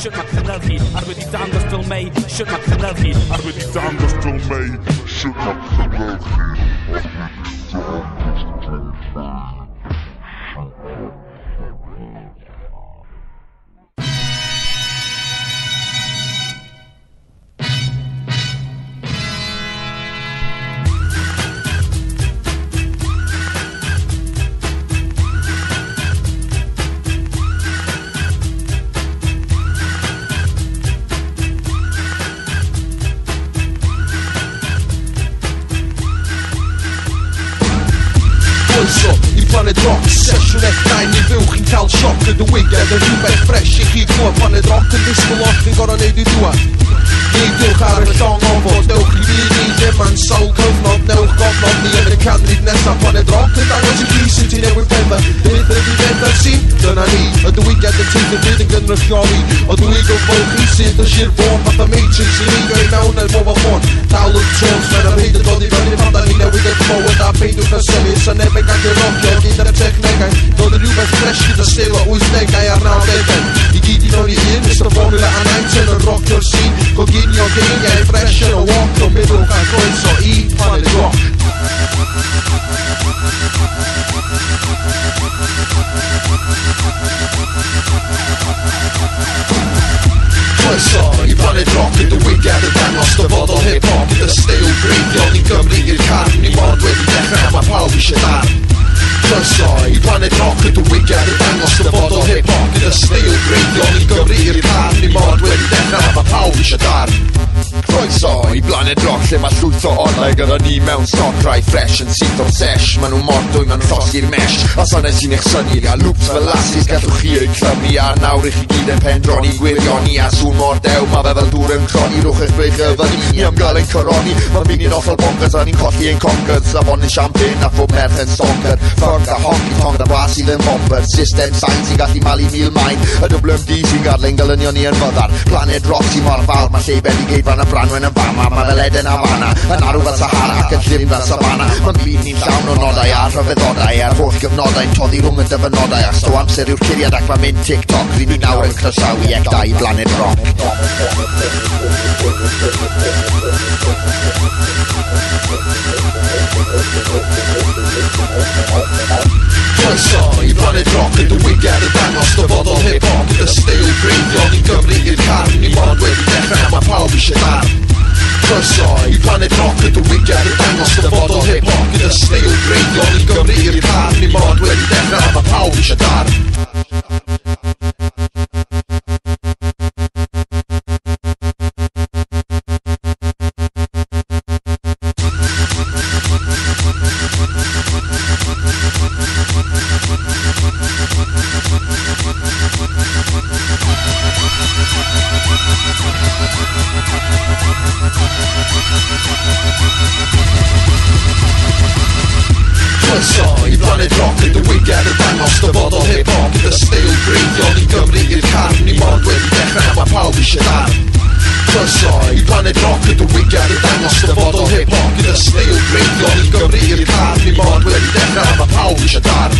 Shwt mae cynyddu ar wedi dangos dylmei. Shwt mae cynyddu ar wedi dangos dylmei. Shwt mae cynyddu ar Planet Rock Sesiwn F9 i fyw chi'n cael sioc yn dy wigedd yn rhywbeth ffres i chi clywed Planet Rock yn disgwyl o'ch chi'n gorau neud i ddiwedd Neidwch ar y llong ofod Newch i fyd ni ddim yn sawl cyfnod Newch gofnod ni yn y canrif nesaf Planet Rock yn dangos i chi sy'n ti newid pember Bydd ydi beth ar sy'n dyna ni Y dywygedd y teith y byd yn gynrychioli O dwi gofol chi sydd yn sir fôn Fath y Matrix i ni goi mewn er mobile phone Dal y trons mewn ar hyd yn dod i fyny Pan da ni newid y clywed a peidwch y sefyll Sy'n ebeg ag y rocio gyda'r technegau Dod yn rhywbeth ffres gyda stil o 80au a'r 90au I gyd i mewn i un, Mr Formula a 9 yn y rocio'r scene Coginio geiniau ffres yn o walk o middwch a croeso i Planet Rock Croeso i Planet Rock yn dywygedd yn dangos dyfodol hip-hop Gyda stil greiddiol ni'n Gymru i'r carn Ni mod wedi dechrau mae pawb eisiau dar Croeso i Planet Rock yn dywygedd yn dangos dyfodol hip-hop Gyda stil greiddiol ni'n Gymru i'r carn Ni mod wedi dechrau mae pawb eisiau dar Croeso i Planet Rock lle mae llwyth o olau gyda ni mewn stoc rai fresh yn syth o'r sesh Ma' nhw'n mordwy ma'n llosgi'r mesh A sanes i'n eich syni a loops fel lasis gallwch chi eu clymu A nawr i'ch chi gyd yn pendroni gwirioni A sŵn mor dew ma fe fel dŵr yn croni Rwch eich breich fyny ni am gael ein coroni Ma'n mynd i'n offel bonkers a ni'n colli ein conkers A bon yn champagne a fo merch yn stonker Ffordd a honky tonk da bras sydd yn bomber System sain sy'n gallu malu mil main Y WMD sy'n gadlein galynion ni yn fyddar Planet Rock sy'n mor fawr ma' lle ben i geifran y Branwen yn fama Ma' fel Eden a Fana Yn arw fel Sahara ac yn llym fel Savannah Ma'n byd ni'n llawn o nodau a rhyfeddodau A'r holl gyfnodau'n toddi rhwng y dyfynodau A sto amser yw'r curiad ac ma'n mynd TikTok Rydyn ni nawr yn croesawu ec-dau Planet Rock Croeso i Planet Rock yn dywygedd yn dangos dyfodol hip-hop Gyda stil greiddiol ni'n Gymru i'r carn Ni mod wedi dechrau mae pawb eisiau dar Croeso i Planet Rock yn dywygedd yn dangos dyfodol hip-hop Gyda stil greiddiol ni'n Gymru i'r carn Ni mod wedi dechrau mae pawb eisiau dar Croeso i Planet Rock yn dywygedd yn dangos dyfodol hip-hop Gyda stil greiddiol ni'n Gymru i'r carn Ni mod wedi dechrau mae pawb eisiau dar Croeso i Planet Rock yn dywygedd yn dangos dyfodol hip-hop Gyda stil greiddiol ni'n Gymru i'r carn Ni mod wedi dechrau mae pawb eisiau dar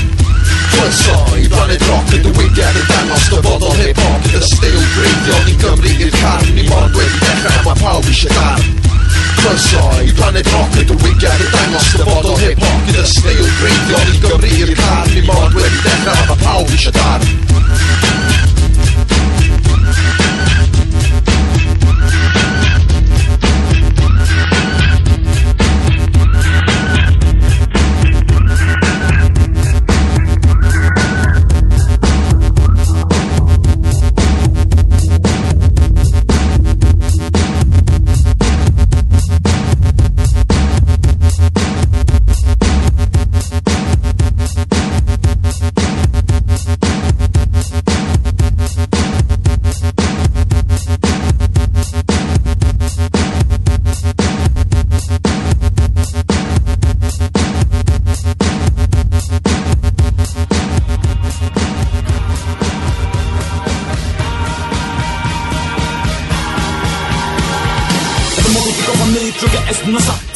Croeso i Planet Rock yn dywygedd yn dangos dyfodol hip-hop Gyda stil greiddiol ni'n Gymru i'r carn Ni mod wedi dechrau mae pawb eisiau dar Croeso i Planet Rock yn dywygedd yn dangos dyfodol hip-hop Gyda stil greiddiol ni'n Gymru i'r carn Ni mod wedi dechrau mae pawb eisiau dar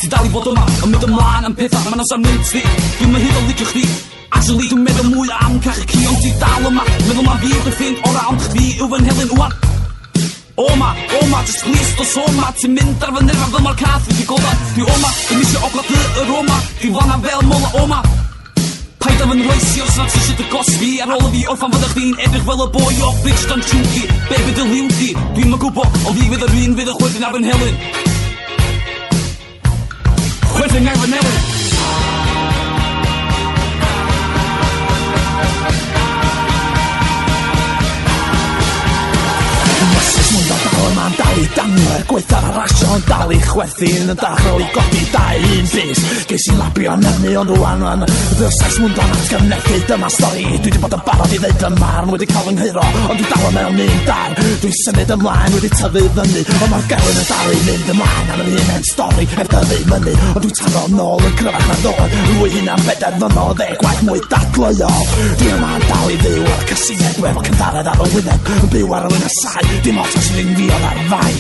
Ti dal i fod yma, yn mynd ymlaen am pethau Mae'n os am mynd ti, dwi'n mynd o licio chdi Actually, dwi'n meddwl mwy am cachu ci Ond ti dal yma, meddwl ma fi yw'r ffrind o rawnd chdi Yw fy nhelyn wan Just please dos oma. Ti'n mynd ar fy nyrfa fel mae'r cath wedi goda. Dwi oma, ddim eisiau ogla dy yr oma. Dwi fanna fel mola oma. Paid af yn roesi os nad eisiau dy gosbi. Ar ôl o fi orffan fyddech chi'n edrych fel y boi o Bridgetown Chunky. Be bydd y liw di? Dwi'm yn gwybod, ond fi fydd yr un fydd y chwerthin ar fy Nhelyn. Chwerthin ar fy Nhelyn. Ma'n dal I danwer, gweithar a rasio yn dal I chwerthu yn y dachrau I godi 2-1 bus. Ges I labio nefnu ond rwan yn ddysais mwndon atgyfnethu. Dyma stori, dwi wedi bod yn barod I ddeud y marn. Wedi cael fy nghyro, ond dwi dal yn mewn un dar. Dwi'n symud ymlaen, wedi tyfu fyny. Ond mae'r gelyn yn dal I mynd ymlaen am yr un en stori heb dyfu myny. Ond dwi'n taro nôl yn cryfach na ddod. Rwy hynna'n 4 flynedd, 10 gwaith mwy dadleuol. Dwi yma'n dal I fyw ar y casined efo cyndared ar y wyneb. Yn byw ar y wyn y sai, dim ots os ydyn fi ar fai.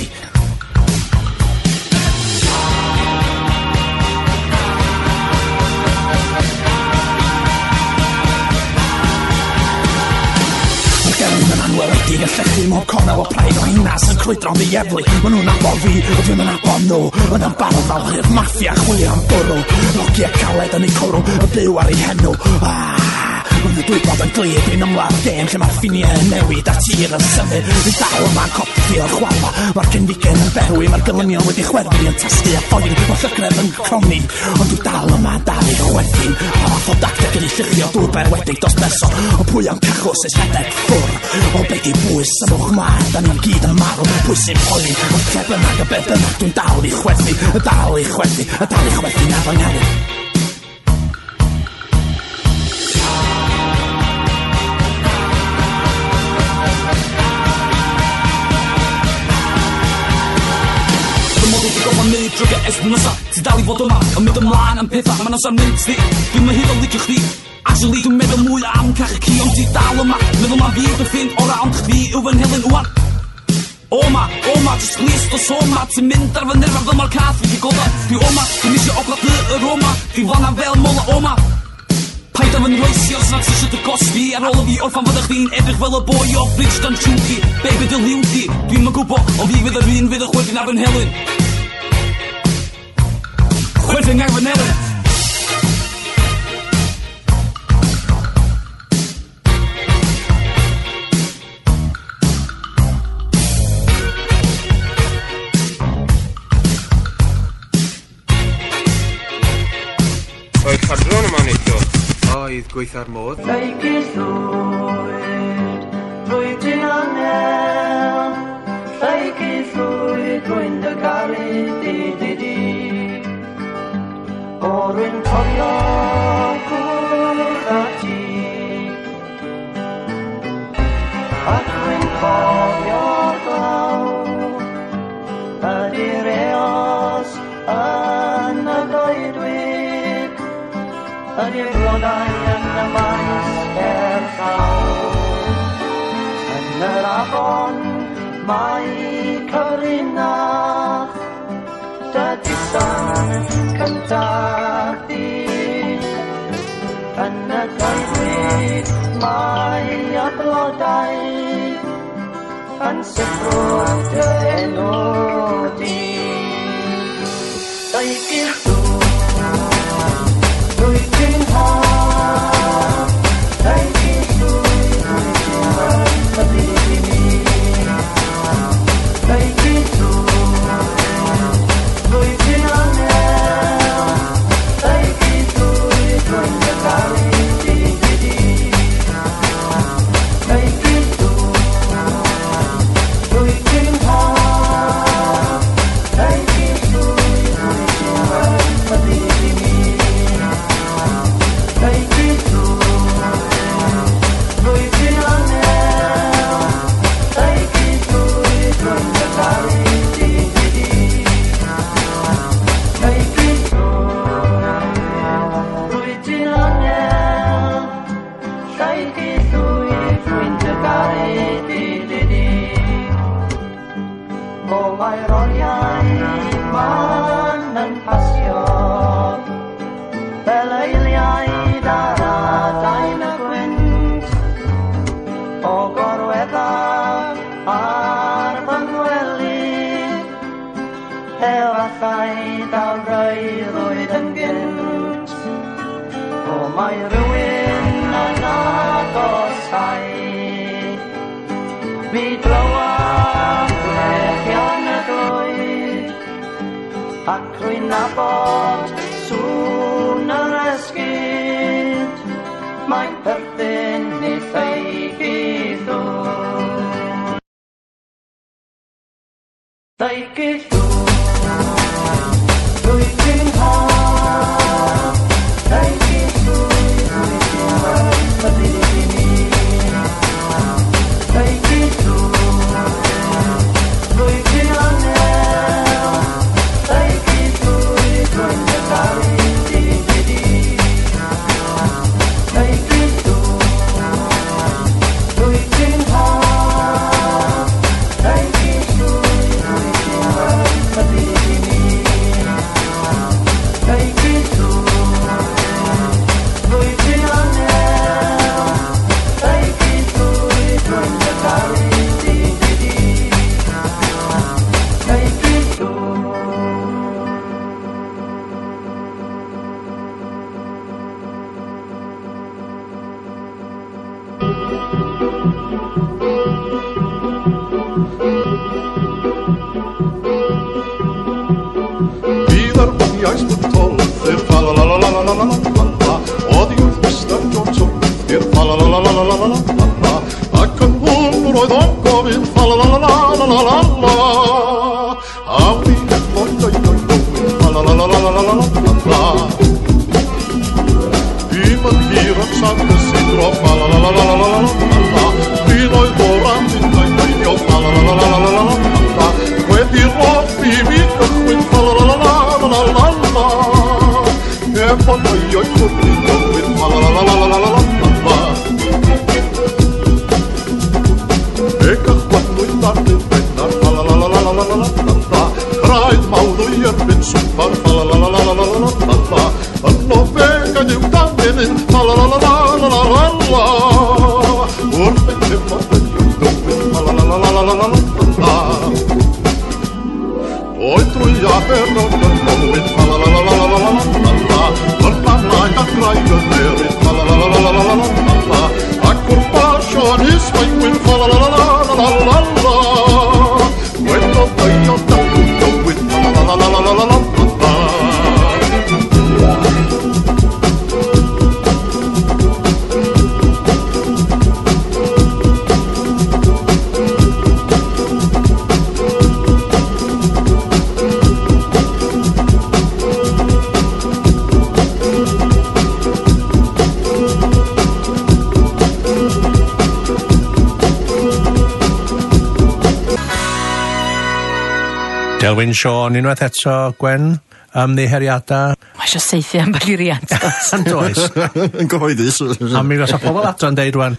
Wedi y llechu mob cornel o praid o hinas yn crwydro am ddieflu. Ma' nhw'n nabod fi, o dwi'm yn nabod nhw. Yn barod fel hyrf maffia chwilio am bwrw. Logia caled yn ei cwrw, yn byw ar ei henw. Mae'n dwybod yn glid, dwi'n ymladd gêm lle mae'r ffiniau yn newid a tir yn symud. Fi dal yma'n copi o'r chwalfa, mae'r cyndigen yn berwi, mae'r gylynion wedi chwerthu yn tasgu a ffoen, mae llygredd yn croni. Ond dwi dal yma'n dal I chwerthu'n, a fath o dacteg yn ei lluchio dŵr berwedig dos beso. O pwy am cachws eich redeg ffwr. O beth I bwys ymwch maen, da ni'n gyd yn marw. Pwy sy'n poeni, o lle bynnag a beth bynnag, dwi'n dal I chwerthu, dal I chwerthu na fy ngherw. Drwy'r esbyn osa, ti dal I fod yma yn mynd ymlaen am pethau, ma'n osa'n mynd sti. Dwi'n hyd o licio chdi. Actually, dwi'n meddwl mwy am cachu ci, ond ti dal yma. Meddwl ma fi yw'r ffrind o'r awn chdi yw fy Nhelyn wan. Oma, just please dos oma. Ti'n mynd ar fy nyrfa fel mae'r cath wedi goda. Dwi oma, ddim eisiau ogla dy yr oma. Dwi fanna fel mola oma. Paid af yn roesi os nad eisiau dy gosbi. Ar ôl o fi orffan fyddech chi'n edrych fel y boi o Bridgetown Chunky. Be bydd y liw di? Dwi'm yn gwybod, ond fi fydd yr un fydd y chwerthin ar fy Nhelyn. Chwerthin ar fy Nhelyn. Oedd cadron yma neithio. Oedd gweithar modd. Lleugis llwyd, rwy'n anel. Lleugis llwyd, rwy'n dy garu di. O rwy'n cofio gwrdd a ti. Ac rwy'n cofio glaw. Ydi'r eos yn y goedwig. Ydi'r blodau yn y maes gerllaw. Yn yr afon mae cyrinach. Dydy son cyntaf di. Yn y goedwig mae y blodau yn sybrwd dy enw di. Lleugis llwyd, rwy'n haf. Lleugis llwyd, rwy'n hyfryd I mi. Lleugis llwyd, rwy'n anel. Lleugis llwyd, rwy'n dy garu di. Lleugis llwyd, rwy'n haf. Lleugis llwyd, rwy'n ddweud yn gynt, o mae rhywun yn agosau. Mi glywam glechian y dwy, ac rwy'n nabod sŵn yr esgyd, mae'n perthyn i ddeigydd ddŵn. Ddeigydd ddŵn, rwy ti'n haf, ddeigydd ddŵn, rwy ti'n weld y byd i mi. Ddeigydd ddŵn, rwy ti'n anel, ddeigydd ddŵn, rwy'n dydalu dydd i di. Ddeigydd ddŵn, rwy ti'n haf, ddeigydd ddŵn, rwy ti'n weld y byd i mi. Ddeigydd ddŵn, rwy ti'n anel, ddeigydd ddŵn, rwy'n dydalu dydd i di. Ddeigydd ddŵn. Bydd ar wyniaeth bwtol, i'r fa-la-la-la-la-la-la-la-la, oddi wrth Mr Jones o, i'r fa-la-la-la-la-la-la-la, ac yn hwn roedd o'n gofyn fa-la-la-la-la-la-la-la, a wy'n eflod o'i gofyn fa-la-la-la-la-la-la-la-la. Dim yn hir yn san gysidro fa-la-la-la-la-la-la-la, bydd oedd o'r am fynd a'i deinio fa-la-la-la-la-la-la-la, wedi'r rodd fi mi gychwyn fa-la-la-la-la-la-la-la, efo neu o'i gwrdd i gofyn fa-la-la-la-la-la-la-la-la. E gychwynwyd ar ddiwbennar fa-la-la-la-la-la-la-la-la, craidd mawr o'i erbyn swmpar fa-la-la-la-la-la-la-la, yn nofeg a niw danenyn fa-la-la-la-la-la-la-la, wrth yn cymod yn i'w gofyn fa-la-la-la-la-la-la-la-la. O'i drwy afer o'n gynnywydd fa-la-la-la-la-la-la-la-la, yn mamau a graig yn erydd fa-la-la-la-la-la-la-la, ac wrth basio yn isfaenwyr fa-la-la-la-la-la-la-la, wedodd ei o dawg gywyd fa-la-la-la-la-la-la-la-la. Delwyn Siôn, unwaith eto, Gwen, ymddiheriadau. Mae eisiau seithi am bali riant, dos. Yn does. Yn gyhoeddus. A mi gos o pobl adro'n deud wan.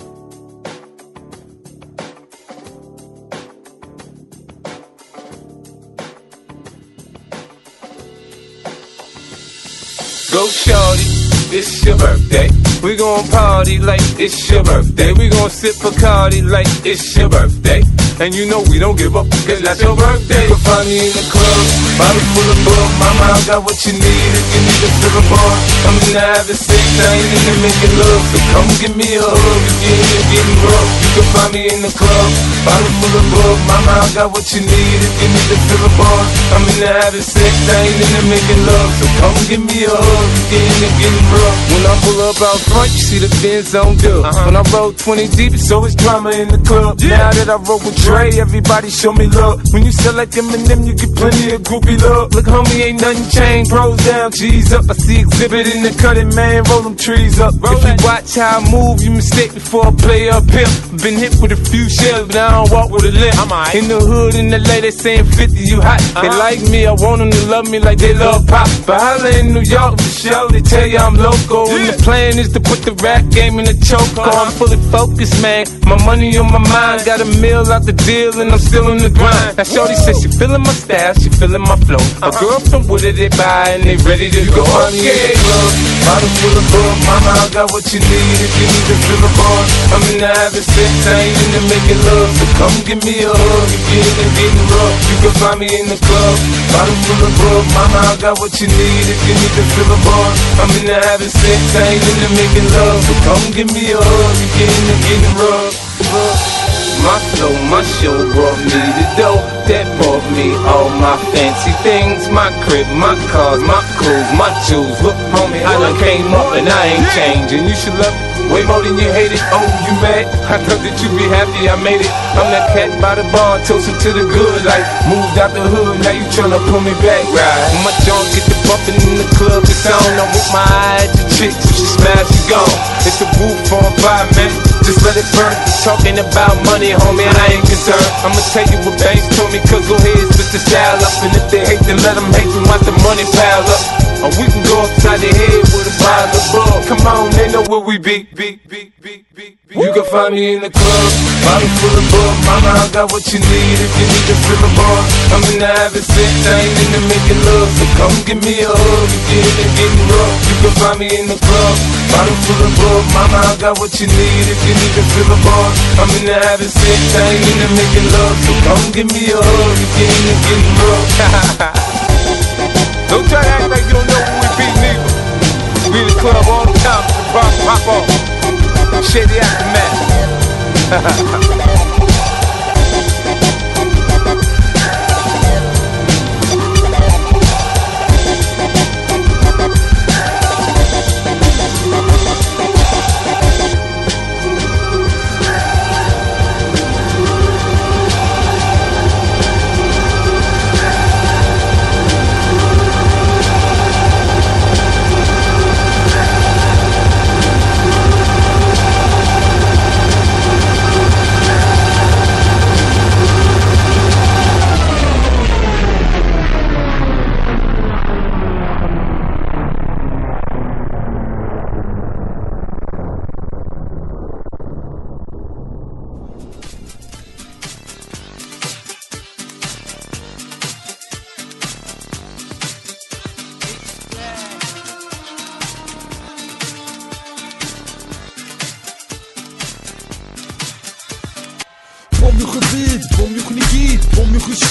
Go shorty, it's your birthday. We gon' party like it's your birthday. We gon' sip Bacardi like it's your birthday. And you know we don't give up, cause that's your birthday. You can find me in the club, bottle full of bug. Mama, I got what you need if you need to fill a bar. I'm in the having sex, I ain't in the making love. So come give me a hug if you're in there getting rough. You can find me in the club, bottle full of bug. Mama, I got what you need if you need to fill a bar. I'm in the having sex, I ain't in the making love. So come give me a hug if you're in there getting rough. When I pull up out front, you see the Benz on dub. When I roll 20 deep, it's always drama in the club. Now that I roll with Dre, everybody show me love. When you sell like Eminem, you get plenty of groupie love. Look, homie, ain't nothing changed. Pros down, G's up. I see exhibit in the cutting, man. Roll them trees up. If you watch how I move, you mistake before I play up here. Been hit with a few shells, but I don't walk with a limp. In the hood, in the LA, they saying 50, you hot. They like me, I want them to love me like they love pop. But holla in New York for show, they tell you I'm local. And the plan is to put the rap game in the choke. I'm fully focused, man. My money on my mind, got a meal out the deal, and I'm still in the grind. Now shorty says she feeling my style, she feeling my flow. A girl from Wooded, they buy and they ready to go. Okay, bottle full of bug. Mama, I got what you need if you need to fill a bar. I'm in the having sex, I ain't into making love. So come give me a hug if you're into getting rough. You can find me in the club, bottle full of bug. Mama, I got what you need if you need to fill a bar. I'm in the having sex, I ain't into making love. So come give me a hug if you're into getting rough. My flow, my show brought me the dough that brought me all my fancy things. My crib, my cars, my clothes, my jewels. Look, homie, I done came up and I ain't changing. You should love it way more than you hate it. Oh, you mad? I thought that you'd be happy I made it. I'm that cat by the bar, toasting to the good life. Moved out the hood, now you tryna pull me back, right? My jaw get the bumping in the club, it's on. I'm with my eye at the chick, if she smash, she gone. It's the roof on fire, man. Just let it burn. Talking about money, homie, and I ain't concerned. I'ma tell you what Banks told me, cause go ahead, switch the style up. And if they hate, then let them hate, and watch the money pile up. Or we can go upside the head with a bottle of bug. Come on, they know where we be. You can find me in the club, bottle full of bug. Mama, I got what you need if you need to fill a bar. I'm in the having sex, I ain't into making love. So come give me a hug if you're into getting rough. You can find me in the club, bottle full of bug. Mama, I got what you need if you need to fill a bar. I'm in the having sex, I ain't into making love. So come give me a hug if you're into getting rough. Don't try to act like you don't know who we be, neither. We in the club all the time, the rock pop off. Shady aftermath.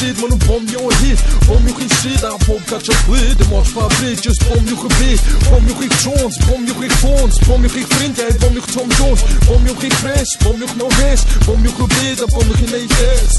shit, man, bomb your hit. Bomb your shit, I pop catch up with. The most fabric, just bomb your gebit. Bomb your Jones, bomb your phones. Bomb your vriend, jij bomb your Tom Jones. Bomb your fresh, bomb your no rest. Bomb your gebit, en bomb your neefjes.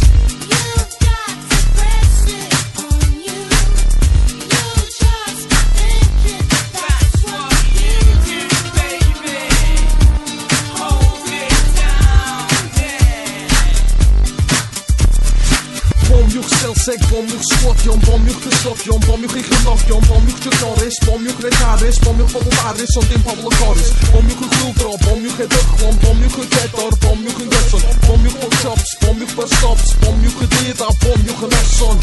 Bomb your squat, Jan, bomb your geslot, Jan, bomb your gelach, Jan, bomb your Norris, bomb your retaris, bomb your popularis, on Tim Pablo Caris, bomb your guldrap, bomb your geduglam, bomb your getter, bomb your gedusson, bomb your chops, bomb your stops, bomb your gedeta, bomb your genesson.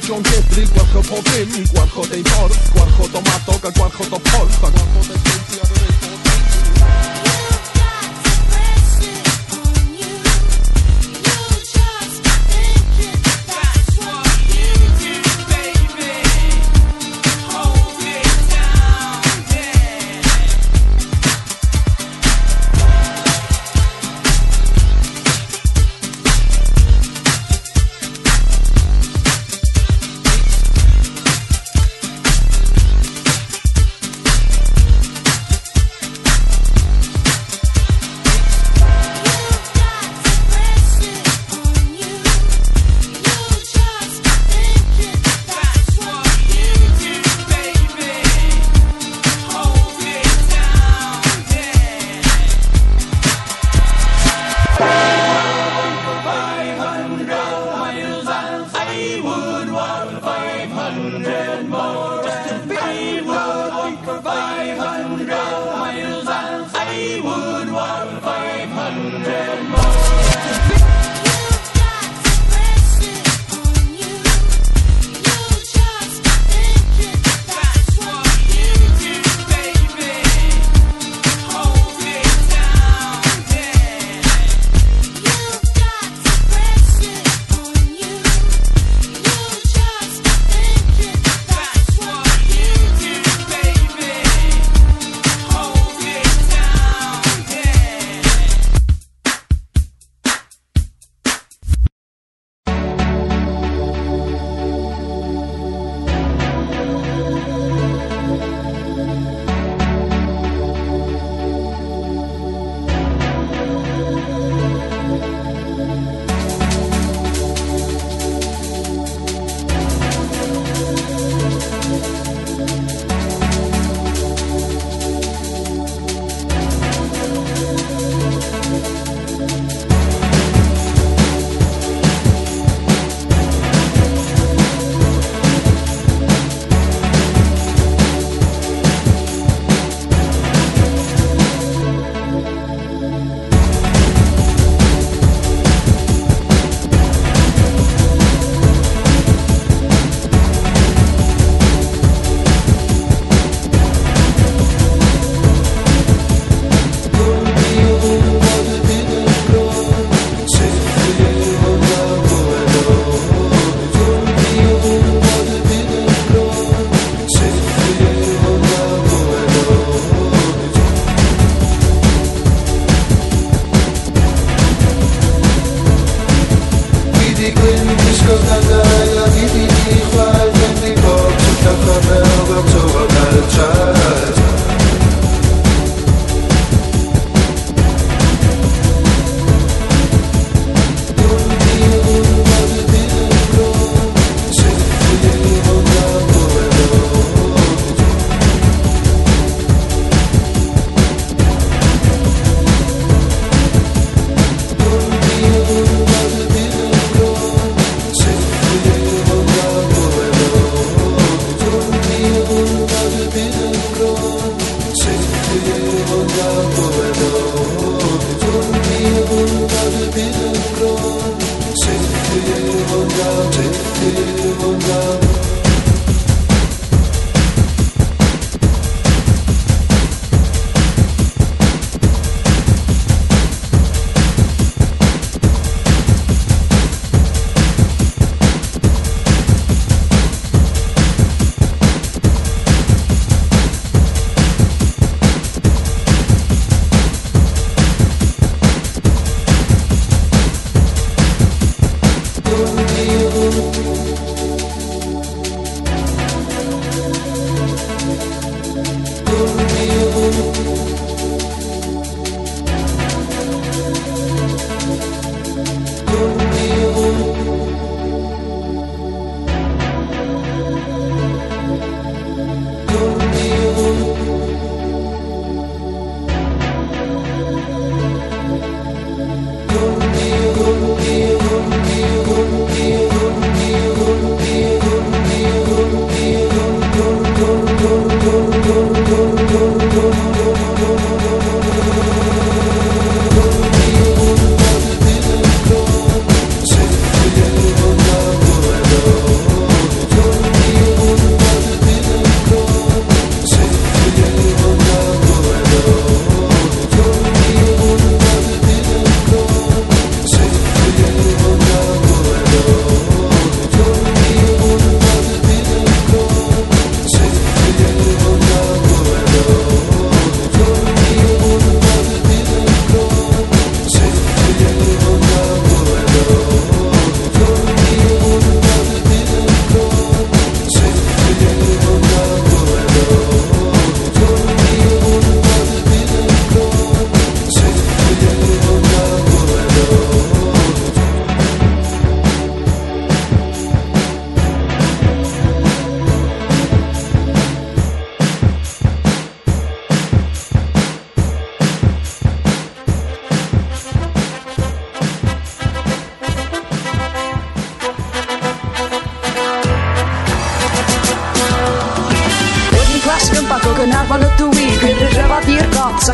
John Jeffrey, guarco på Vim, guarco de North, guarco de Matoga, guarco de Polka, guarco de Cynthia de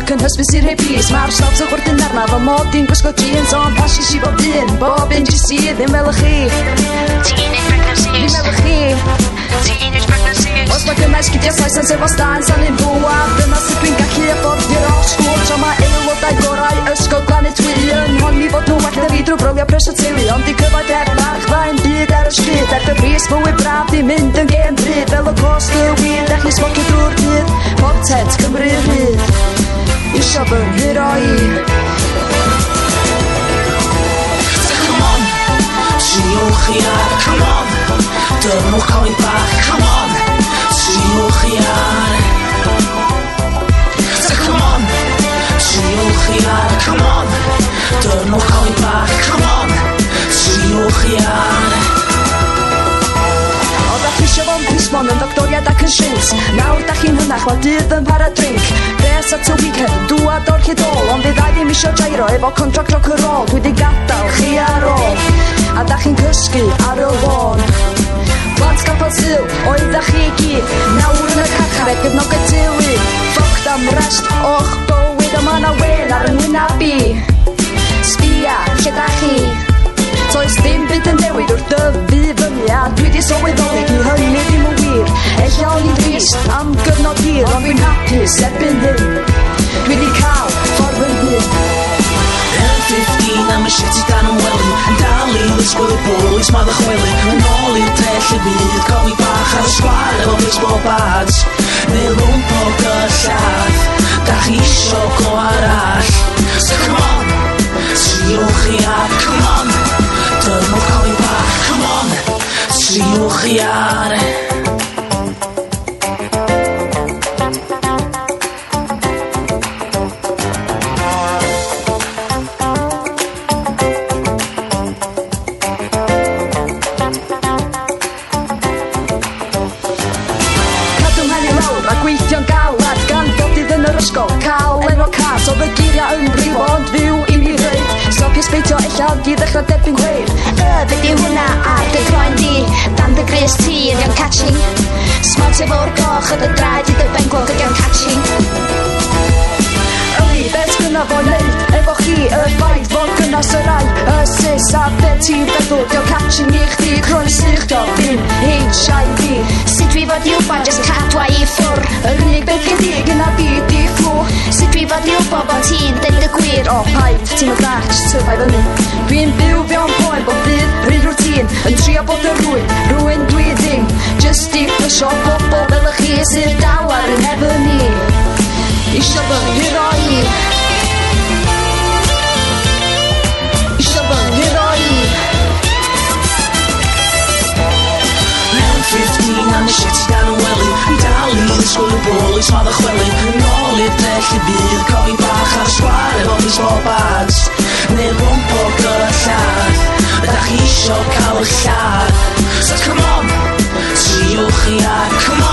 ac yn hysbys i'r hippies. Mae'r snobs o chwrtyn arna fy mod i'n gwisgo jeans o'n pasio si bob dyn. Bob un jyst i ddim fel ych chi. Teenage pregnancies. Ddim fel ych chi. Teenage pregnancies. Os mae gymaint gyda sais yn sef o staen sa'n un bwad. Dyma sydd dwi'n gallu affordio'r o'r sgwr. Tra mae aelodau gorau ysgol glan y twy yn honni fod nhw well na fi drwy brolio pres o teulu. Ond i cyfoed heb march dda'n byd ar y stryd. Erbyn bris bywyd braf di mynd yn gen bryd. Fel o cost y wydd ech chi smocio drwy'r dydd. Ponted Cymru rhydd. Isio fy nghiro i. Come on, triwch i ar, come on. Dyrnwch coed bach, come on. Triwch i ar. Come on, triwch i ar, come on. Dyrnwch coed bach, come on. Triwch i ar. Oeddech isio fo'n plismon yn doctoriad ac yn shins. Nawr da chi'n hynach, mae dydd yn para drink. Bres at y weekend, dŵad o'r chydol. Ond byddai ddim isio gyro efo contract rock and roll. Dwi di gadael chi ar ôl. A da chi'n cysgu ar y lôn. Plant capel syl, oeddech chi gyd. Nawr yn y carchar, gyfnog y teulu. Ffocd am rest o'ch bywyd. A ma' na wen ar yn wynabu. Sbia, lle da chi? Toes ddim byd yn newid wrth dyfu fyny. A dwi di sylweddoli i hynny ddim yn wir. Ella o'n i'n drist am gyfnod hir. Ond dwi'n hapus erbyn hyn. Dwi di cael ffordd yn hyn. Yn 15 am y shit i dan yn wely. Yn dal i ddysgwyl y bwys ma ddychwelu. Yn ôl i'r drell y byd. Comi bach ar y sgwar efo baseball bats. Neu rwmp o gyllad. Da chi isio go arall. So come on, triwch i ar, come on. Dyrnwch coed bach, come on. Triwch i ar. Oedd y geiriau yn brifo ond fyw i mi ddweud. Stopio sbeitio ella di ddechrau derbyn gweir. Fe di hwnna ar dy groen di. Dan dy gris ti ydi o'n catching. Smart efo'r goch a dy draed i dy bengwog ydi o'n catching. Yli, beth gynna fo'n neud efo chi y ffaith fod gynnas y rai. Y sis a beth ti'n feddwl di o'n catching i chdi. Croesi chdi ddim hyn siai fi. Sut dwi fod i wbod just cadwa i ffwr. Yr unig beth gen di gyna fi di ffw. Sut dwi fod i wbod bod ti'n deud y gwir. O paid, ti'n yn dach, just tyfai fyny. Dwi'n byw fewn poen bob dydd, rhyd rwtîn. Yn trio bod y rwy'n dwi ddim. Just i plysio bobl fel ych chi sydd dal ar yn efo ni. Isio fy nghiro i. Isio fy nghiro i. Mewn 15 am y shit i dan yn wely. Yn dal i ddysgwyl y bwys ma ddychwelu. Yn ôl i'r drell y byd. Cofi bach ar y sgwar efo baseball bats. Neu rwmp o gyllad. Ydych chi isio cael y llad. So come on, triwch i ar, come on.